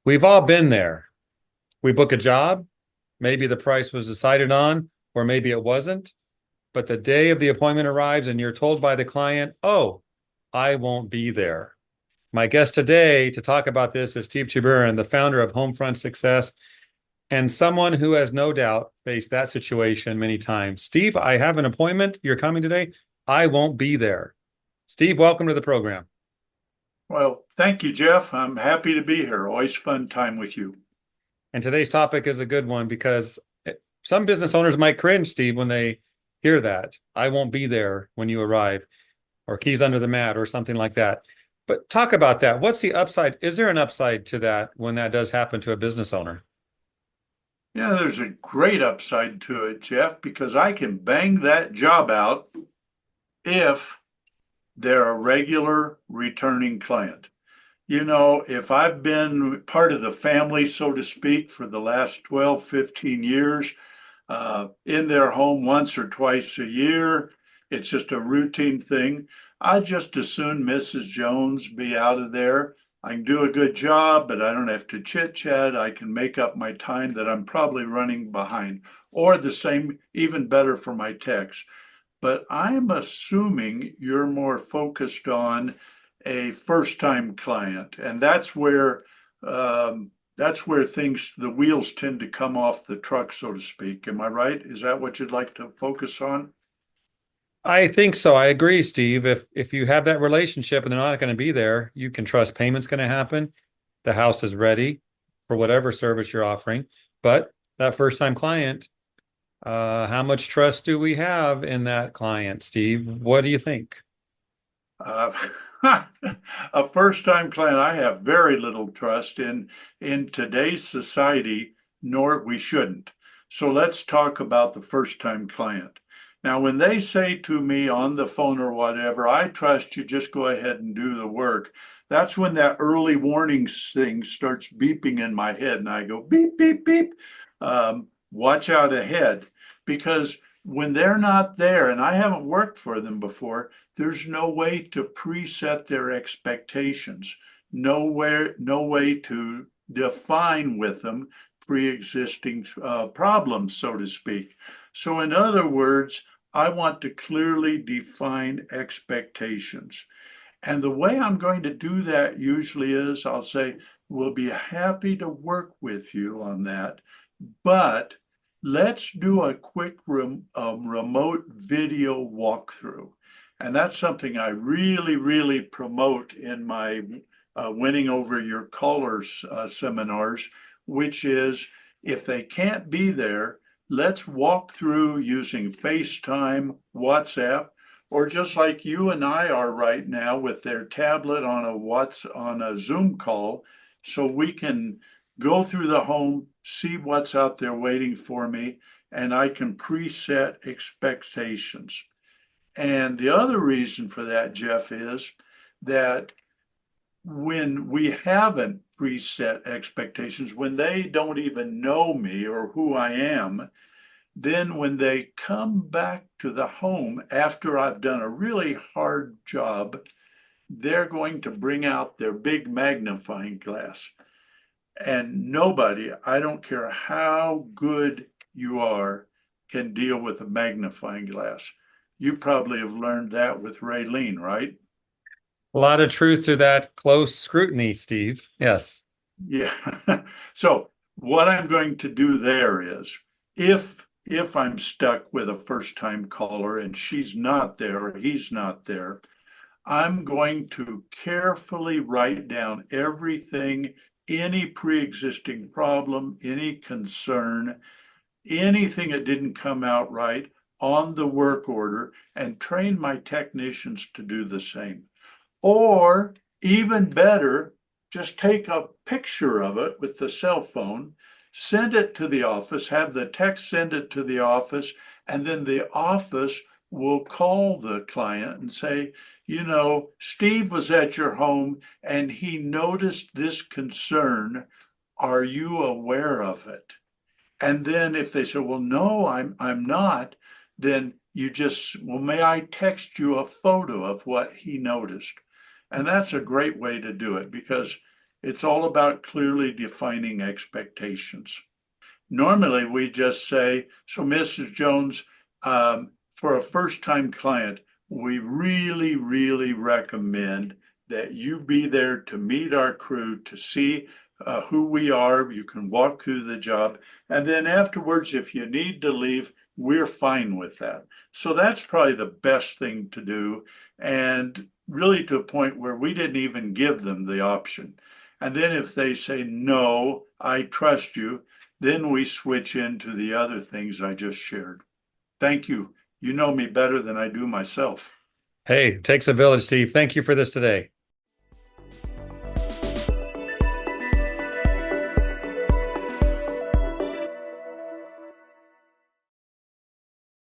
We've all been there. We book a job, maybe the price was decided on, or maybe it wasn't. But the day of the appointment arrives and you're told by the client, oh, I won't be there. My guest today to talk about this is Steve Toburen, the founder of Homefront Success, and someone who has no doubt faced that situation many times. Steve, I have an appointment. You're coming today. I won't be there. Steve, welcome to the program. Well, thank you, Jeff. I'm happy to be here. Always fun time with you. And today's topic is a good one because some business owners might cringe, Steve, when they hear that. I won't be there when you arrive, or keys under the mat, or something like that. But talk about that. What's the upside? Is there an upside to that when that does happen to a business owner? Yeah, there's a great upside to it, Jeff, because I can bang that job out if they're a regular returning client. You know, if I've been part of the family, so to speak, for the last 12, 15 years, in their home once or twice a year, it's just a routine thing. I just as soon Mrs. Jones be out of there. I can do a good job, but I don't have to chit chat. I can make up my time that I'm probably running behind, or the same, even better for my techs. But I'm assuming you're more focused on a first-time client, and that's where things, the wheels tend to come off the truck, so to speak. Am I right? Is that what you'd like to focus on? I think so. I agree, Steve. If you have that relationship and they're not going to be there, you can trust payment's going to happen. The house is ready for whatever service you're offering. But that first time client, how much trust do we have in that client, Steve? What do you think? Uh, a first-time client, I have very little trust in today's society, nor we shouldn't. So let's talk about the first-time client. Now, when they say to me on the phone or whatever, I trust you, just go ahead and do the work. That's when that early warning thing starts beeping in my head, and I go beep, beep, beep. Watch out ahead, because when they're not there, and I haven't worked for them before, there's no way to preset their expectations, no way to define with them pre-existing problems, so to speak. So in other words, I want to clearly define expectations. And the way I'm going to do that usually is I'll say, we'll be happy to work with you on that, but let's do a quick remote video walkthrough. And that's something I really, really promote in my Winning Over Your Callers seminars, which is if they can't be there, let's walk through using FaceTime, WhatsApp, or just like you and I are right now with their tablet on a Zoom call, so we can go through the home, see what's out there waiting for me, and I can preset expectations. And the other reason for that, Jeff, is that when we haven't preset expectations, when they don't even know me or who I am, then when they come back to the home after I've done a really hard job, they're going to bring out their big magnifying glass. And nobody, I don't care how good you are, can deal with a magnifying glass. You probably have learned that with Raylene, right? A lot of truth to that close scrutiny, Steve. Yes. Yeah. So what I'm going to do there is if I'm stuck with a first time caller and she's not there or he's not there, I'm going to carefully write down everything, any pre-existing problem, any concern, anything that didn't come out right on the work order, and train my technicians to do the same. Or even better, just take a picture of it with the cell phone, send it to the office, have the tech send it to the office, and then the office will call the client and say, you know, Steve was at your home and he noticed this concern. Are you aware of it? And then if they say, well, no, I'm not, then you just, well, may I text you a photo of what he noticed? And that's a great way to do it because It's all about clearly defining expectations. Normally, we just say, so Mrs. Jones, for a first-time client, we really, really recommend that you be there to meet our crew, to see who we are. You can walk through the job. And then afterwards, if you need to leave, we're fine with that. So that's probably the best thing to do. And really to a point where we didn't even give them the option. And then if they say, no, I trust you, then we switch into the other things I just shared. Thank you. You know me better than I do myself. Hey, takes a village, Steve. Thank you for this today.